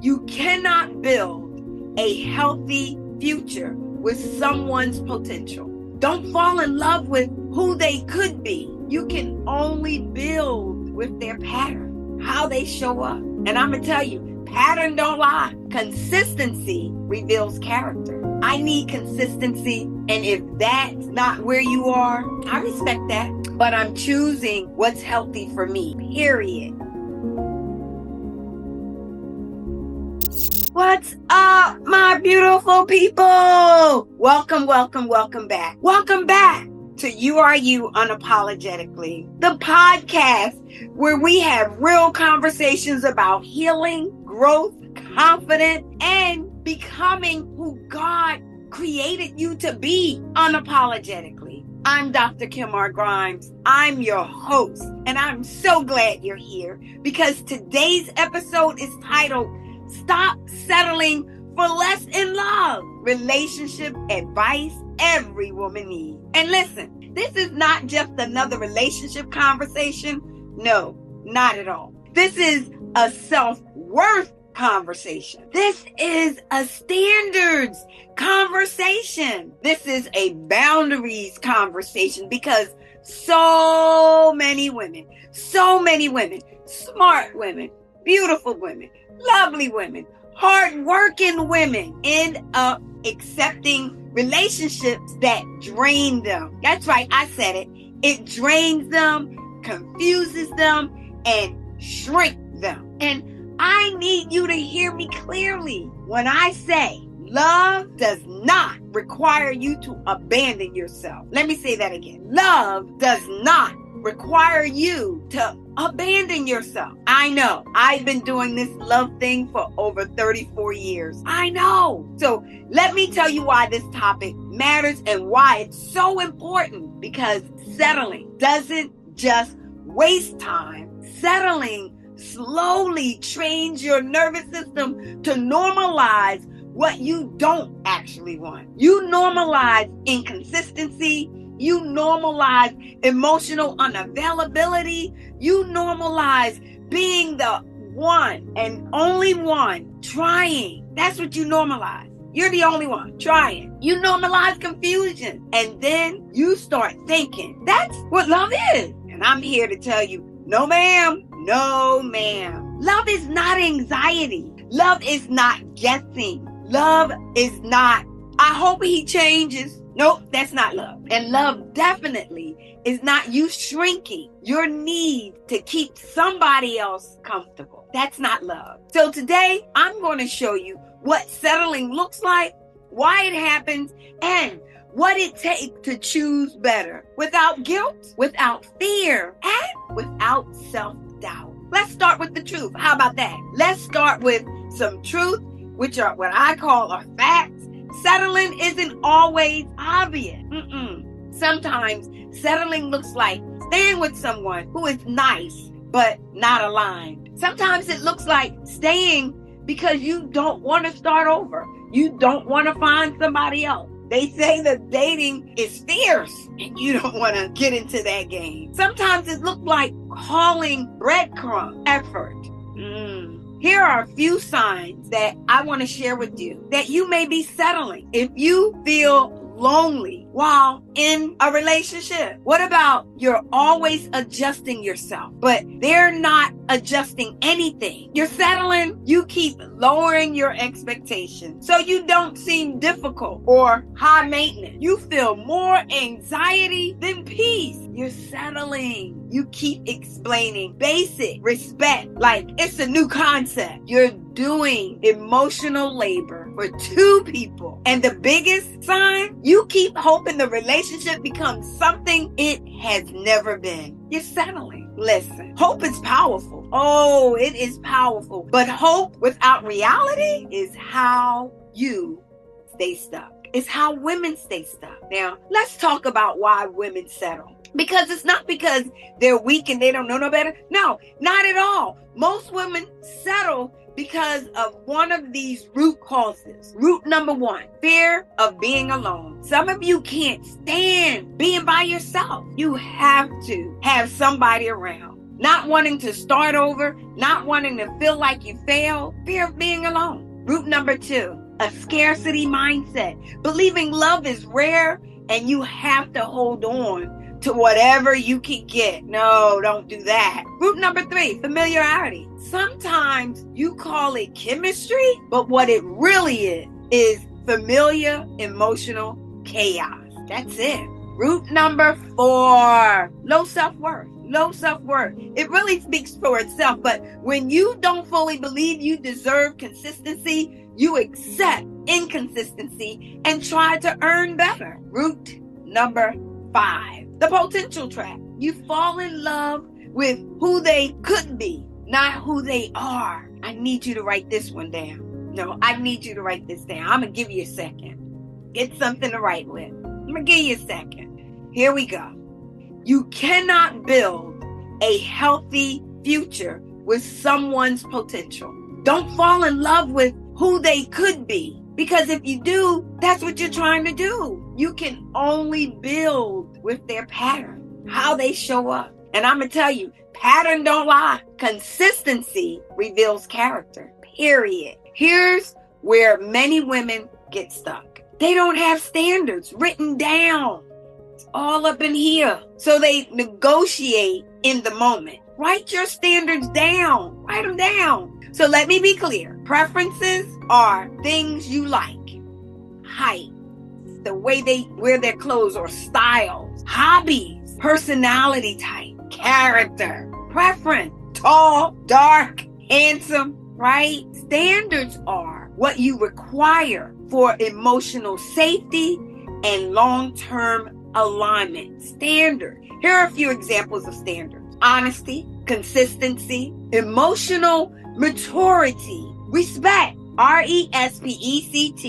You cannot build a healthy future with someone's potential. Don't fall in love with who they could be. You can only build with their pattern, how they show up. And I'm going to tell you, pattern don't lie. Consistency reveals character. I need consistency. And if that's not where you are, I respect that. But I'm choosing what's healthy for me, period. What's up, my beautiful people? Welcome back. Welcome back to You Are You Unapologetically, the podcast where we have real conversations about healing, growth, confidence, and becoming who God created you to be unapologetically. I'm Dr. Kim R. Grimes. I'm your host, and I'm so glad you're here because today's episode is titled Stop Settling for Less in Love. Relationship advice every woman needs. And listen, this is not just another relationship conversation. No, not at all. This is a self-worth conversation. This is a standards conversation. This is a boundaries conversation because so many women, smart women, beautiful women, lovely women, hardworking women end up accepting relationships that drain them. That's right, I said it. It drains them, confuses them, and shrinks them. And I need you to hear me clearly when I say love does not require you to abandon yourself. Let me say that again. Love does not require you to abandon yourself. I know. I've been doing this love thing for over 34 years. I know. So let me tell you why this topic matters and why it's so important. Because settling doesn't just waste time. Settling slowly trains your nervous system to normalize what you don't actually want. You normalize inconsistency. You normalize emotional unavailability. You normalize being the one and only one trying. That's what you normalize. You're the only one trying. You normalize confusion. And then you start thinking, that's what love is. And I'm here to tell you, no ma'am, no ma'am. Love is not anxiety. Love is not guessing. Love is not, I hope he changes. Nope, that's not love. And love definitely is not you shrinking your need to keep somebody else comfortable. That's not love. So today, I'm going to show you what settling looks like, why it happens, and what it takes to choose better without guilt, without fear, and without self-doubt. Let's start with the truth. How about that? Let's start with some truth, which are what I call are facts. Settling isn't always obvious. Sometimes settling looks like staying with someone who is nice but not aligned. Sometimes it looks like staying because you don't want to start over. You don't want to find somebody else. They say that dating is fierce and you don't want to get into that game. Sometimes it looks like calling breadcrumb effort. Here are a few signs that I want to share with you that you may be settling. If you feel lonely while in a relationship, what about you're always adjusting yourself, but they're not adjusting anything? You're settling, you keep lowering your expectations so you don't seem difficult or high maintenance. You feel more anxiety than peace. You're settling. You keep explaining basic respect like it's a new concept. You're doing emotional labor for two people. And the biggest sign, you keep hoping the relationship becomes something it has never been. You're settling. Listen, hope is powerful. Oh, it is powerful. But hope without reality is how you stay stuck. It's how women stay stuck. Now, let's talk about why women settle. Because it's not because they're weak and they don't know no better. No, not at all. Most women settle because of one of these root causes. Root number one, fear of being alone. Some of you can't stand being by yourself. You have to have somebody around. not wanting to start over, not wanting to feel like you failed, fear of being alone. Root number 2, a scarcity mindset, believing love is rare and you have to hold on to whatever you can get. No, don't do that. Root number 3, familiarity. Sometimes you call it chemistry, but what it really is familiar emotional chaos. That's it. Root number 4, low self-worth. Low self-worth. It really speaks for itself, but when you don't fully believe you deserve consistency, you accept inconsistency and try to earn better. Root number 5, the potential trap. You fall in love with who they could be, not who they are. I need you to write this one down. No, I need you to write this down. I'm going to give you a second. Get something to write with. I'm going to give you a second. Here we go. You cannot build a healthy future with someone's potential. Don't fall in love with who they could be, because if you do, that's what you're trying to do. You can only build with their pattern, how they show up. And I'm going to tell you, pattern don't lie. Consistency reveals character, period. Here's where many women get stuck. They don't have standards written down. All up in here. So they negotiate in the moment. Write your standards down. Write them down. So let me be clear. Preferences are things you like. Height, the way they wear their clothes or styles. Hobbies, personality type, character, preference, tall, dark, handsome, right? Standards are what you require for emotional safety and long-term alignment. Standard. Here are a few examples of standards. Honesty, consistency, emotional maturity, respect, RESPECT,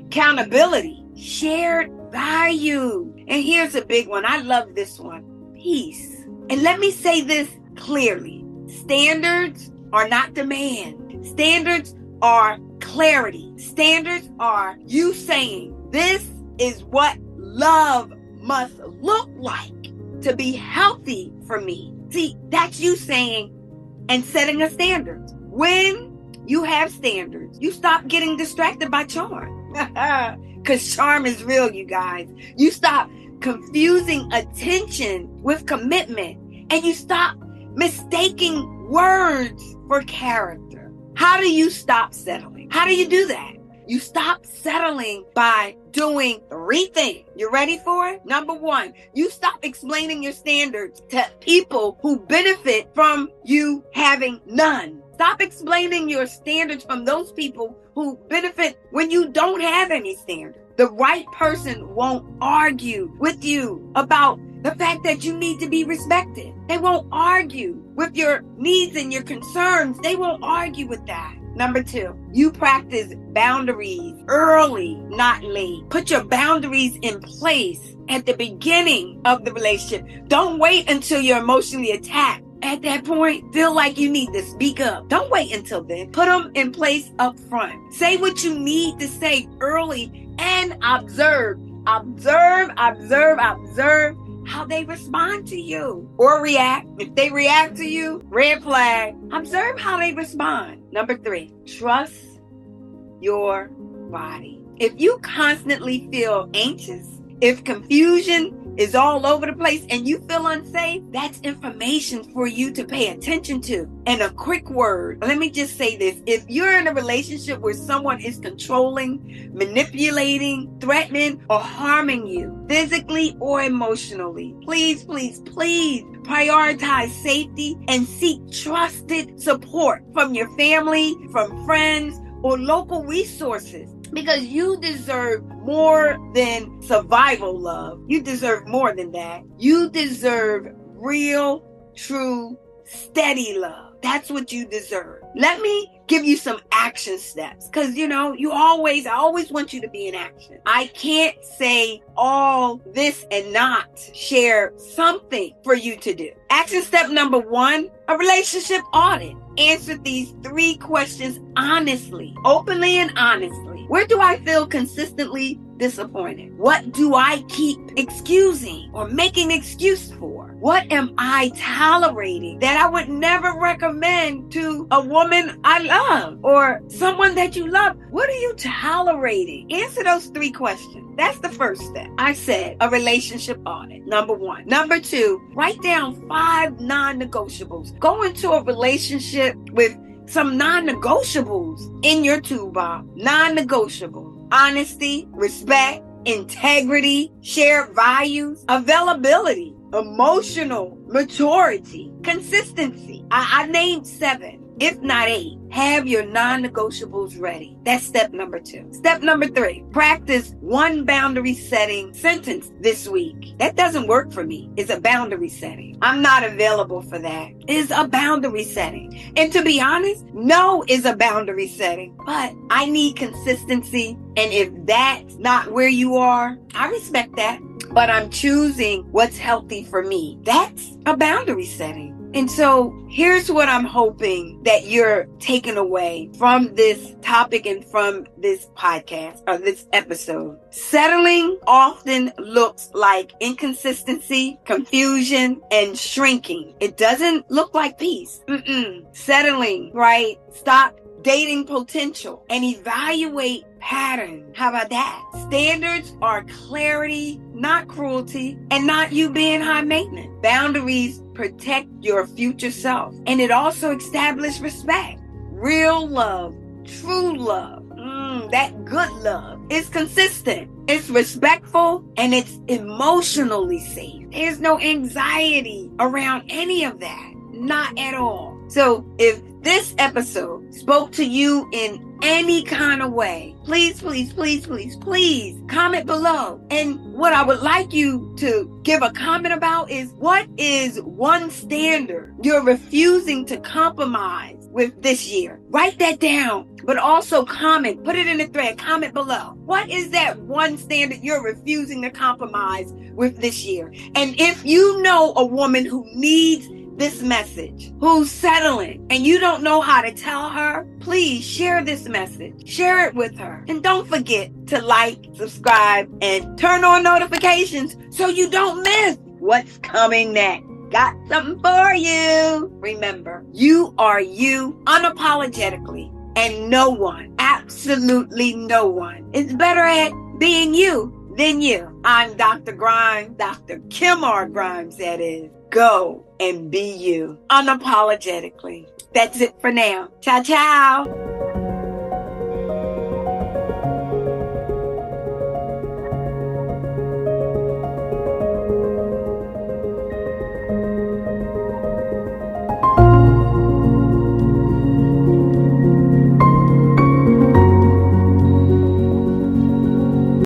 accountability, shared value. And here's a big one. I love this one. Peace. And let me say this clearly. Standards are not demand. Standards are clarity. Standards are you saying, this is what love must look like to be healthy for me. See, that's you saying and setting a standard. When you have standards, you stop getting distracted by charm. Because charm is real, you guys. You stop confusing attention with commitment, and you stop mistaking words for character. How do you stop settling? How do you do that? You stop settling by doing 3 things. You ready for it? Number 1, you stop explaining your standards to people who benefit from you having none. Stop explaining your standards from those people who benefit when you don't have any standards. The right person won't argue with you about the fact that you need to be respected. They won't argue with your needs and your concerns. They won't argue with that. Number 2, you practice boundaries early, not late. Put your boundaries in place at the beginning of the relationship. Don't wait until you're emotionally attacked. At that point, feel like you need to speak up. Don't wait until then. Put them in place up front. Say what you need to say early and observe. Observe how they respond to you or react. If they react to you, red flag. Observe how they respond. Number 3, trust your body. If you constantly feel anxious, if confusion is all over the place and you feel unsafe, that's information for you to pay attention to. And a quick word, let me just say this. If you're in a relationship where someone is controlling, manipulating, threatening, or harming you, physically or emotionally, please prioritize safety and seek trusted support from your family, from friends, or local resources. Because you deserve more than survival love. You deserve more than that. You deserve real, true, steady love. That's what you deserve. Let me give you some action steps. Because, I always want you to be in action. I can't say all this and not share something for you to do. Action step number 1, a relationship audit. Answer these 3 questions honestly, openly and honestly. Where do I feel consistently disappointed? What do I keep excusing or making excuse for? What am I tolerating that I would never recommend to a woman I love or someone that you love? What are you tolerating? Answer those 3 questions. That's the first step. I said a relationship audit, number 1. Number 2, write down 5 non-negotiables. Go into a relationship with some non-negotiables in your toolbox. Non-negotiable: honesty, respect, integrity, shared values, availability, emotional maturity, consistency. I named 7, if not 8. Have your non-negotiables ready. That's step number 2. Step number 3, practice 1 boundary setting sentence this week. That doesn't work for me. It's a boundary setting. I'm not available for that. It's a boundary setting. And to be honest, no is a boundary setting. But I need consistency. And if that's not where you are, I respect that. But I'm choosing what's healthy for me. That's a boundary setting. And so here's what I'm hoping that you're taking away from this topic and from this podcast or this episode. Settling often looks like inconsistency, confusion, and shrinking. It doesn't look like peace. Settling, right? Stop dating potential and evaluate pattern. How about that? Standards are clarity, not cruelty, and not you being high maintenance. Boundaries protect your future self, and it also establishes respect. Real love, true love, that good love is consistent. It's respectful and it's emotionally safe. There's no anxiety around any of that. Not at all. So if this episode spoke to you in any kind of way, please comment below. And what I would like you to give a comment about is, what is 1 standard you're refusing to compromise with this year? Write that down, but also comment, put it in a thread, comment below. What is that 1 standard you're refusing to compromise with this year? And if you know a woman who needs this message, who's settling, and you don't know how to tell her, please share this message. Share it with her. And don't forget to like, subscribe, and turn on notifications so you don't miss what's coming next. Got something for you. Remember, you are you unapologetically, and no one, absolutely no one, is better at being you than you. I'm Dr. Grimes, Dr. Kim R. Grimes, that is. Go and be you unapologetically. That's it for now. Ciao, ciao.